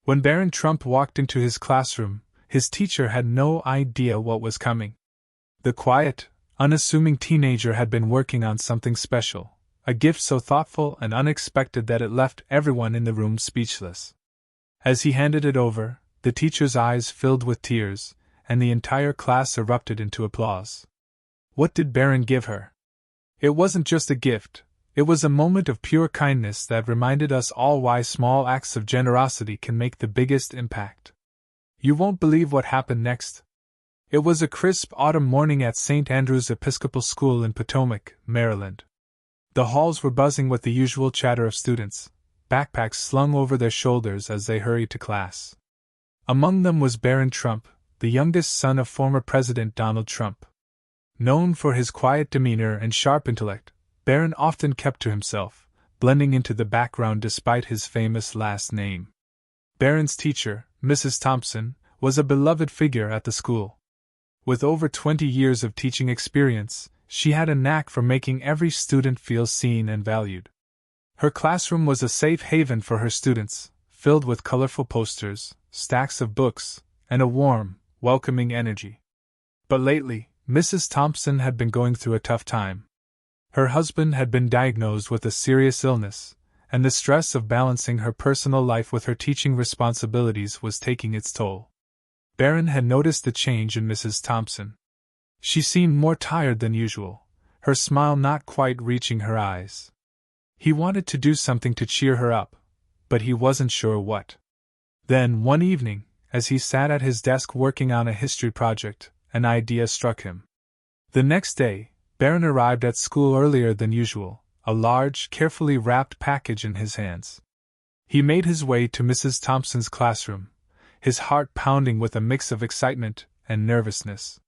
When Barron Trump walked into his classroom, his teacher had no idea what was coming. The quiet, unassuming teenager had been working on something special, a gift so thoughtful and unexpected that it left everyone in the room speechless. As he handed it over, the teacher's eyes filled with tears, and the entire class erupted into applause. What did Barron give her? It wasn't just a gift, it was a moment of pure kindness that reminded us all why small acts of generosity can make the biggest impact. You won't believe what happened next. It was a crisp autumn morning at St. Andrew's Episcopal School in Potomac, Maryland. The halls were buzzing with the usual chatter of students, backpacks slung over their shoulders as they hurried to class. Among them was Barron Trump, the youngest son of former President Donald Trump. Known for his quiet demeanor and sharp intellect, Barron often kept to himself, blending into the background despite his famous last name. Barron's teacher, Mrs. Thompson, was a beloved figure at the school. With over 20 years of teaching experience, she had a knack for making every student feel seen and valued. Her classroom was a safe haven for her students, filled with colorful posters, stacks of books, and a warm, welcoming energy. But lately, Mrs. Thompson had been going through a tough time. Her husband had been diagnosed with a serious illness, and the stress of balancing her personal life with her teaching responsibilities was taking its toll. Barron had noticed the change in Mrs. Thompson. She seemed more tired than usual, her smile not quite reaching her eyes. He wanted to do something to cheer her up, but he wasn't sure what. Then, one evening, as he sat at his desk working on a history project, an idea struck him. The next day, Barron arrived at school earlier than usual, a large, carefully wrapped package in his hands. He made his way to Mrs. Thompson's classroom, his heart pounding with a mix of excitement and nervousness.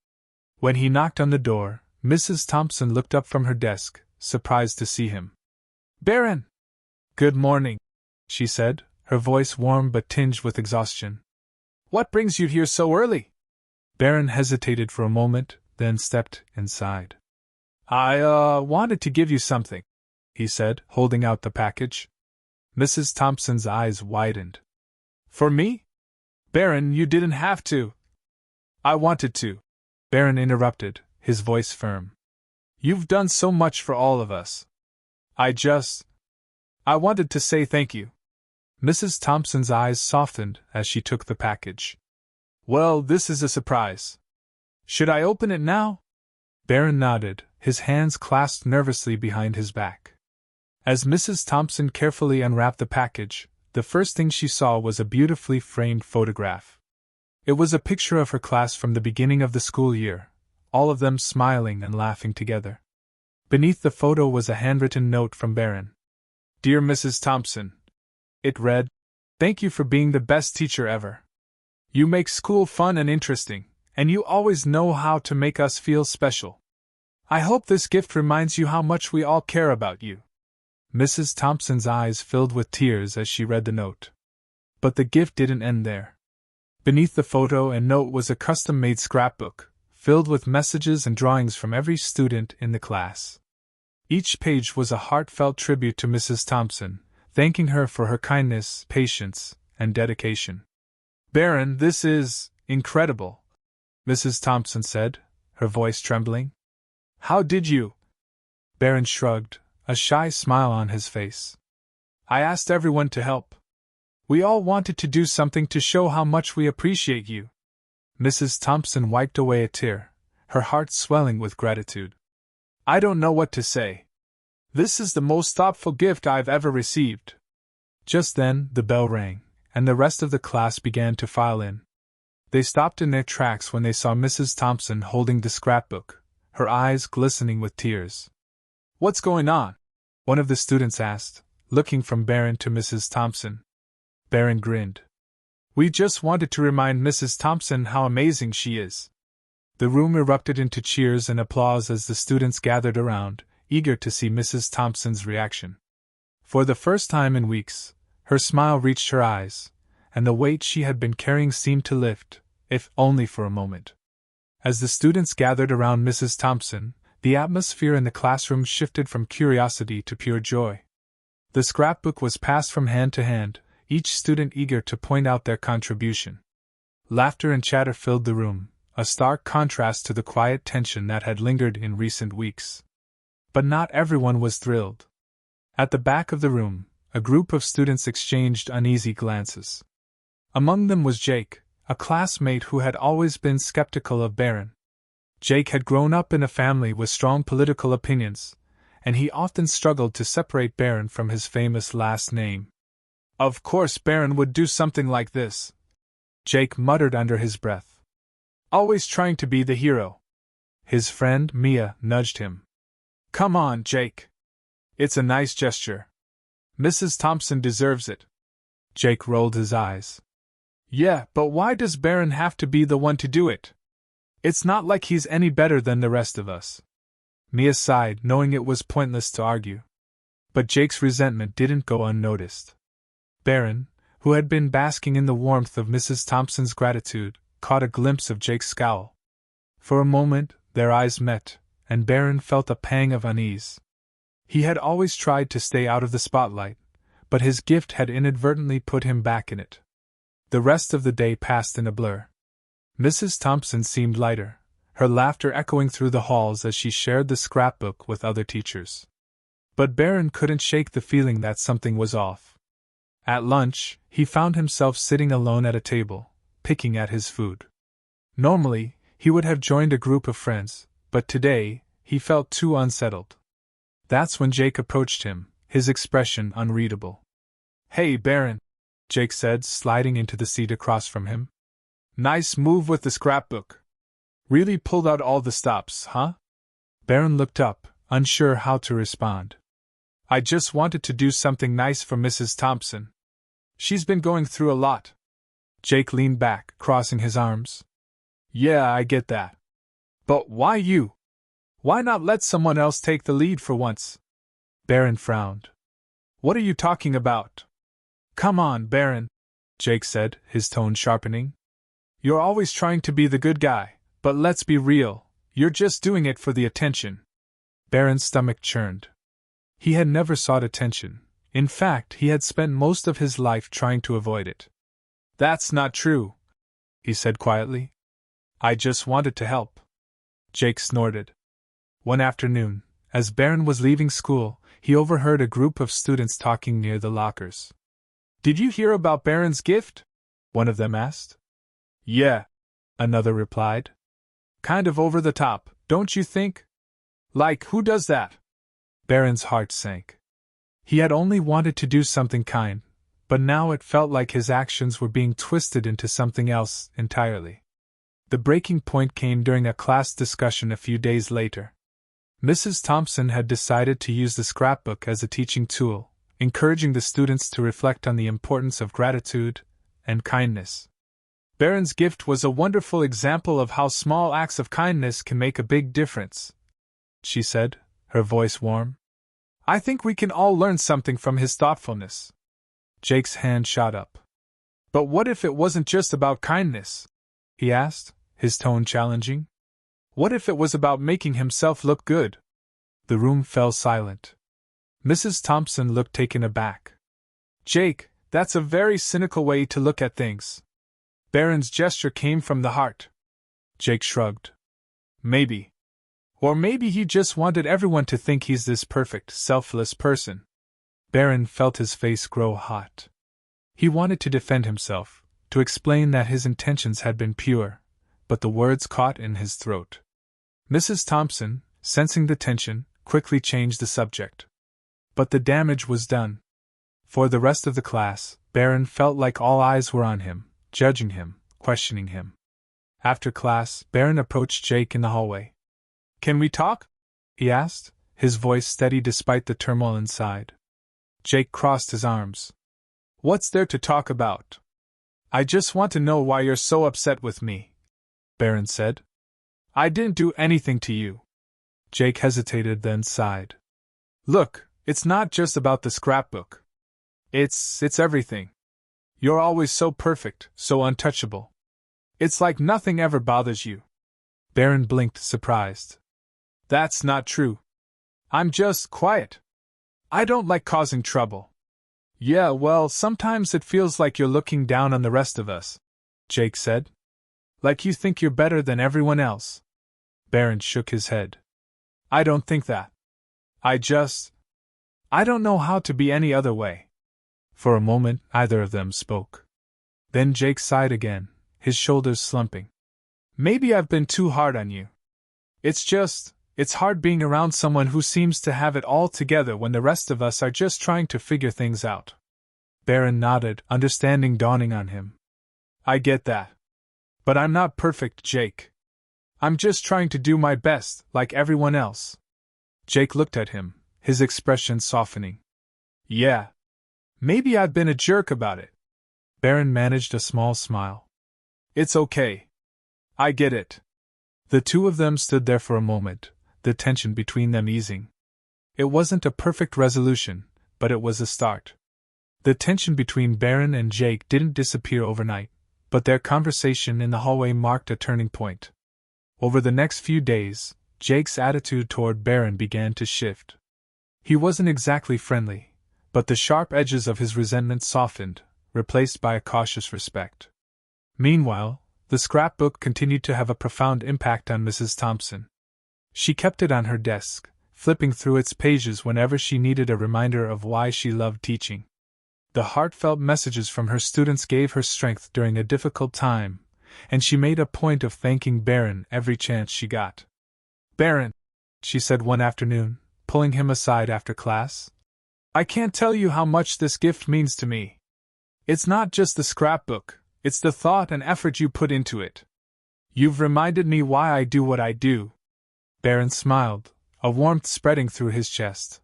When he knocked on the door, Mrs. Thompson looked up from her desk, surprised to see him. "Barron!" "Good morning," she said, her voice warm but tinged with exhaustion. "What brings you here so early?" Barron hesitated for a moment, then stepped inside. "I wanted to give you something," he said, holding out the package. Mrs. Thompson's eyes widened. "For me? Barron, you didn't have to." "I wanted to," Barron interrupted, his voice firm. "You've done so much for all of us. I wanted to say thank you." Mrs. Thompson's eyes softened as she took the package. "Well, this is a surprise. Should I open it now?" Barron nodded, his hands clasped nervously behind his back. As Mrs. Thompson carefully unwrapped the package, the first thing she saw was a beautifully framed photograph. It was a picture of her class from the beginning of the school year, all of them smiling and laughing together. Beneath the photo was a handwritten note from Barron. "Dear Mrs. Thompson," it read, "thank you for being the best teacher ever. You make school fun and interesting, and you always know how to make us feel special. I hope this gift reminds you how much we all care about you." Mrs. Thompson's eyes filled with tears as she read the note. But the gift didn't end there. Beneath the photo and note was a custom-made scrapbook, filled with messages and drawings from every student in the class. Each page was a heartfelt tribute to Mrs. Thompson, thanking her for her kindness, patience, and dedication. "Barron, this is incredible," Mrs. Thompson said, her voice trembling. "How did you?" Barron shrugged, a shy smile on his face. "I asked everyone to help. We all wanted to do something to show how much we appreciate you." Mrs. Thompson wiped away a tear, her heart swelling with gratitude. "I don't know what to say. This is the most thoughtful gift I've ever received." Just then, the bell rang, and the rest of the class began to file in. They stopped in their tracks when they saw Mrs. Thompson holding the scrapbook, her eyes glistening with tears. "What's going on?" one of the students asked, looking from Barron to Mrs. Thompson. Barron grinned. "We just wanted to remind Mrs. Thompson how amazing she is." The room erupted into cheers and applause as the students gathered around, eager to see Mrs. Thompson's reaction. For the first time in weeks, her smile reached her eyes, and the weight she had been carrying seemed to lift, if only for a moment. As the students gathered around Mrs. Thompson, the atmosphere in the classroom shifted from curiosity to pure joy. The scrapbook was passed from hand to hand, each student eager to point out their contribution. Laughter and chatter filled the room, a stark contrast to the quiet tension that had lingered in recent weeks. But not everyone was thrilled. At the back of the room, a group of students exchanged uneasy glances. Among them was Jake, a classmate who had always been skeptical of Barron. Jake had grown up in a family with strong political opinions, and he often struggled to separate Barron from his famous last name. Of course Barron would do something like this, Jake muttered under his breath. Always trying to be the hero. His friend Mia nudged him. Come on, Jake. It's a nice gesture. Mrs. Thompson deserves it. Jake rolled his eyes. Yeah, but why does Barron have to be the one to do it? It's not like he's any better than the rest of us. Mia sighed, knowing it was pointless to argue. But Jake's resentment didn't go unnoticed. Barron, who had been basking in the warmth of Mrs. Thompson's gratitude, caught a glimpse of Jake's scowl. For a moment, their eyes met, and Barron felt a pang of unease. He had always tried to stay out of the spotlight, but his gift had inadvertently put him back in it. The rest of the day passed in a blur. Mrs. Thompson seemed lighter, her laughter echoing through the halls as she shared the scrapbook with other teachers. But Barron couldn't shake the feeling that something was off. At lunch, he found himself sitting alone at a table, picking at his food. Normally, he would have joined a group of friends, but today, he felt too unsettled. That's when Jake approached him, his expression unreadable. Hey, Barron, Jake said, sliding into the seat across from him. Nice move with the scrapbook. Really pulled out all the stops, huh? Barron looked up, unsure how to respond. I just wanted to do something nice for Mrs. Thompson. She's been going through a lot. Jake leaned back, crossing his arms. Yeah, I get that. But why you? Why not let someone else take the lead for once? Barron frowned. What are you talking about? Come on, Barron, Jake said, his tone sharpening. You're always trying to be the good guy, but let's be real, you're just doing it for the attention. Barron's stomach churned. He had never sought attention. In fact, he had spent most of his life trying to avoid it. That's not true, he said quietly. I just wanted to help. Jake snorted. One afternoon, as Barron was leaving school, he overheard a group of students talking near the lockers. Did you hear about Barron's gift? One of them asked. Yeah, another replied. Kind of over the top, don't you think? Like, who does that? Barron's heart sank. He had only wanted to do something kind, but now it felt like his actions were being twisted into something else entirely. The breaking point came during a class discussion a few days later. Mrs. Thompson had decided to use the scrapbook as a teaching tool, encouraging the students to reflect on the importance of gratitude and kindness. Barron's gift was a wonderful example of how small acts of kindness can make a big difference, she said, her voice warm. I think we can all learn something from his thoughtfulness. Jake's hand shot up. But what if it wasn't just about kindness? He asked, his tone challenging. What if it was about making himself look good? The room fell silent. Mrs. Thompson looked taken aback. Jake, that's a very cynical way to look at things. Barron's gesture came from the heart. Jake shrugged. Maybe. Or maybe he just wanted everyone to think he's this perfect, selfless person. Barron felt his face grow hot. He wanted to defend himself, to explain that his intentions had been pure, but the words caught in his throat. Mrs. Thompson, sensing the tension, quickly changed the subject. But the damage was done. For the rest of the class, Barron felt like all eyes were on him, judging him, questioning him. After class, Barron approached Jake in the hallway. Can we talk? He asked, his voice steady despite the turmoil inside. Jake crossed his arms. What's there to talk about? I just want to know why you're so upset with me, Barron said. I didn't do anything to you. Jake hesitated, then sighed. Look, it's not just about the scrapbook. It's everything. You're always so perfect, so untouchable. It's like nothing ever bothers you. Barron blinked, surprised. That's not true. I'm just quiet. I don't like causing trouble. Yeah, well, sometimes it feels like you're looking down on the rest of us, Jake said. Like you think you're better than everyone else. Barron shook his head. I don't think that. I don't know how to be any other way. For a moment, neither of them spoke. Then Jake sighed again, his shoulders slumping. Maybe I've been too hard on you. It's hard being around someone who seems to have it all together when the rest of us are just trying to figure things out. Barron nodded, understanding dawning on him. I get that. But I'm not perfect, Jake. I'm just trying to do my best, like everyone else. Jake looked at him, his expression softening. Yeah. Maybe I've been a jerk about it. Barron managed a small smile. It's okay. I get it. The two of them stood there for a moment, the tension between them easing. It wasn't a perfect resolution, but it was a start. The tension between Barron and Jake didn't disappear overnight, but their conversation in the hallway marked a turning point. Over the next few days, Jake's attitude toward Barron began to shift. He wasn't exactly friendly, but the sharp edges of his resentment softened, replaced by a cautious respect. Meanwhile, the scrapbook continued to have a profound impact on Mrs. Thompson. She kept it on her desk, flipping through its pages whenever she needed a reminder of why she loved teaching. The heartfelt messages from her students gave her strength during a difficult time, and she made a point of thanking Barron every chance she got. Barron, she said one afternoon, pulling him aside after class, I can't tell you how much this gift means to me. It's not just the scrapbook, it's the thought and effort you put into it. You've reminded me why I do what I do. Barron smiled, a warmth spreading through his chest.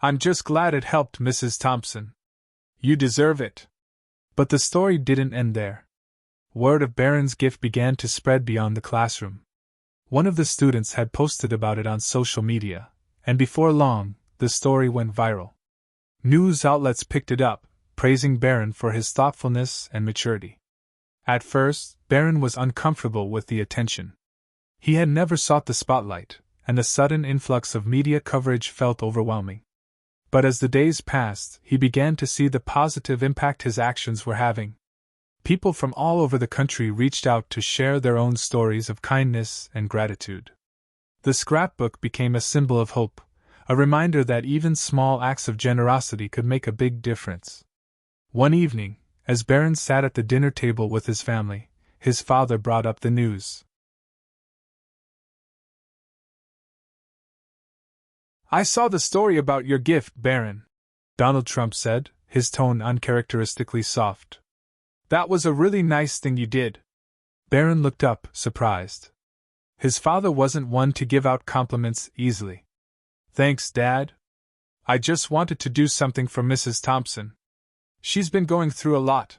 I'm just glad it helped, Mrs. Thompson. You deserve it. But the story didn't end there. Word of Barron's gift began to spread beyond the classroom. One of the students had posted about it on social media, and before long, the story went viral. News outlets picked it up, praising Barron for his thoughtfulness and maturity. At first, Barron was uncomfortable with the attention. He had never sought the spotlight, and the sudden influx of media coverage felt overwhelming. But as the days passed, he began to see the positive impact his actions were having. People from all over the country reached out to share their own stories of kindness and gratitude. The scrapbook became a symbol of hope, a reminder that even small acts of generosity could make a big difference. One evening, as Barron sat at the dinner table with his family, his father brought up the news. I saw the story about your gift, Barron, Donald Trump said, his tone uncharacteristically soft. That was a really nice thing you did. Barron looked up, surprised. His father wasn't one to give out compliments easily. Thanks, Dad. I just wanted to do something for Mrs. Thompson. She's been going through a lot.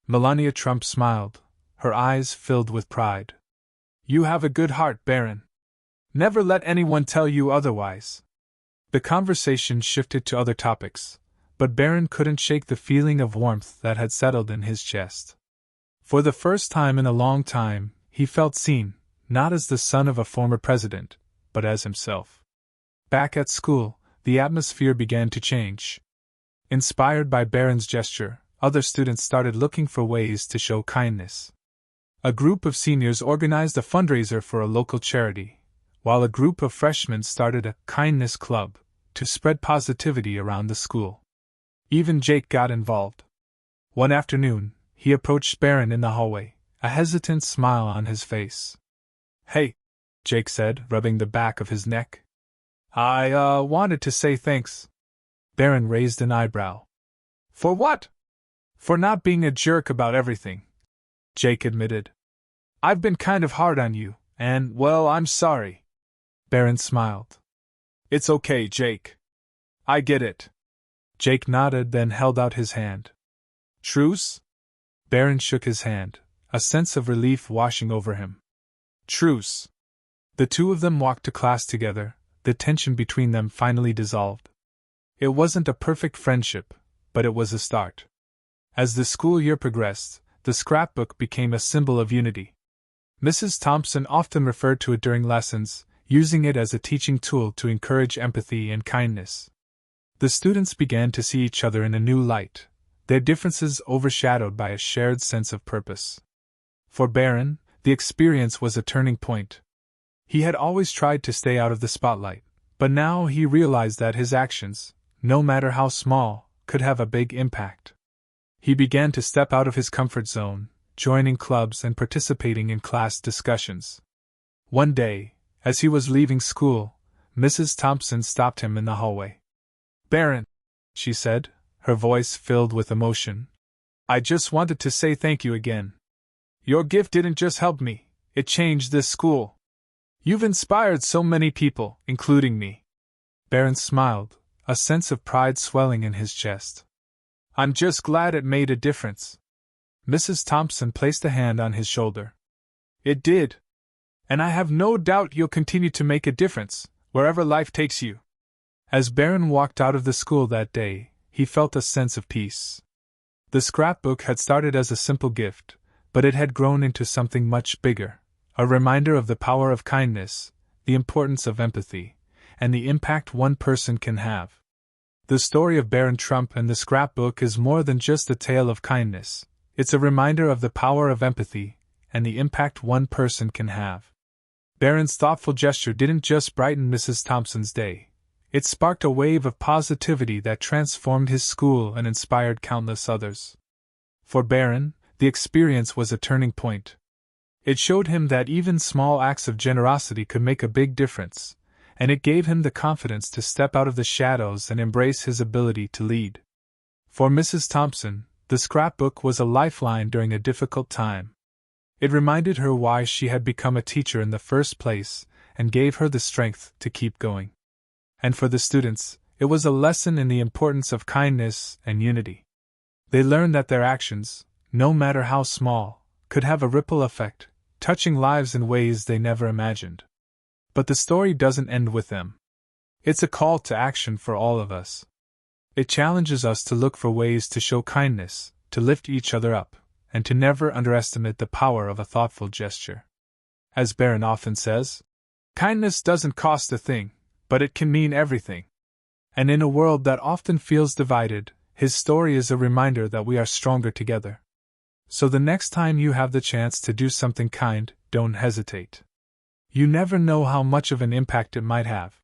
Melania Trump smiled, her eyes filled with pride. You have a good heart, Barron. Never let anyone tell you otherwise. The conversation shifted to other topics, but Barron couldn't shake the feeling of warmth that had settled in his chest. For the first time in a long time, he felt seen, not as the son of a former president, but as himself. Back at school, the atmosphere began to change. Inspired by Barron's gesture, other students started looking for ways to show kindness. A group of seniors organized a fundraiser for a local charity, while a group of freshmen started a kindness club to spread positivity around the school. Even Jake got involved. One afternoon, he approached Barron in the hallway, a hesitant smile on his face. Hey, Jake said, rubbing the back of his neck. I wanted to say thanks. Barron raised an eyebrow. For what? For not being a jerk about everything, Jake admitted. I've been kind of hard on you, and, well, I'm sorry. Barron smiled. It's okay, Jake. I get it. Jake nodded, then held out his hand. Truce? Barron shook his hand, a sense of relief washing over him. Truce. The two of them walked to class together, the tension between them finally dissolved. It wasn't a perfect friendship, but it was a start. As the school year progressed, the scrapbook became a symbol of unity. Mrs. Thompson often referred to it during lessons, using it as a teaching tool to encourage empathy and kindness. The students began to see each other in a new light, their differences overshadowed by a shared sense of purpose. For Barron, the experience was a turning point. He had always tried to stay out of the spotlight, but now he realized that his actions, no matter how small, could have a big impact. He began to step out of his comfort zone, joining clubs and participating in class discussions. One day, as he was leaving school, Mrs. Thompson stopped him in the hallway. "Barron," she said, her voice filled with emotion, "I just wanted to say thank you again. Your gift didn't just help me, it changed this school. You've inspired so many people, including me." Barron smiled, a sense of pride swelling in his chest. "I'm just glad it made a difference." Mrs. Thompson placed a hand on his shoulder. "It did. And I have no doubt you'll continue to make a difference, wherever life takes you." As Barron walked out of the school that day, he felt a sense of peace. The scrapbook had started as a simple gift, but it had grown into something much bigger, a reminder of the power of kindness, the importance of empathy, and the impact one person can have. The story of Barron Trump and the scrapbook is more than just a tale of kindness, it's a reminder of the power of empathy and the impact one person can have. Barron's thoughtful gesture didn't just brighten Mrs. Thompson's day, it sparked a wave of positivity that transformed his school and inspired countless others. For Barron, the experience was a turning point. It showed him that even small acts of generosity could make a big difference, and it gave him the confidence to step out of the shadows and embrace his ability to lead. For Mrs. Thompson, the scrapbook was a lifeline during a difficult time. It reminded her why she had become a teacher in the first place and gave her the strength to keep going. And for the students, it was a lesson in the importance of kindness and unity. They learned that their actions, no matter how small, could have a ripple effect, touching lives in ways they never imagined. But the story doesn't end with them. It's a call to action for all of us. It challenges us to look for ways to show kindness, to lift each other up, and to never underestimate the power of a thoughtful gesture. As Barron often says, kindness doesn't cost a thing, but it can mean everything. And in a world that often feels divided, his story is a reminder that we are stronger together. So the next time you have the chance to do something kind, don't hesitate. You never know how much of an impact it might have.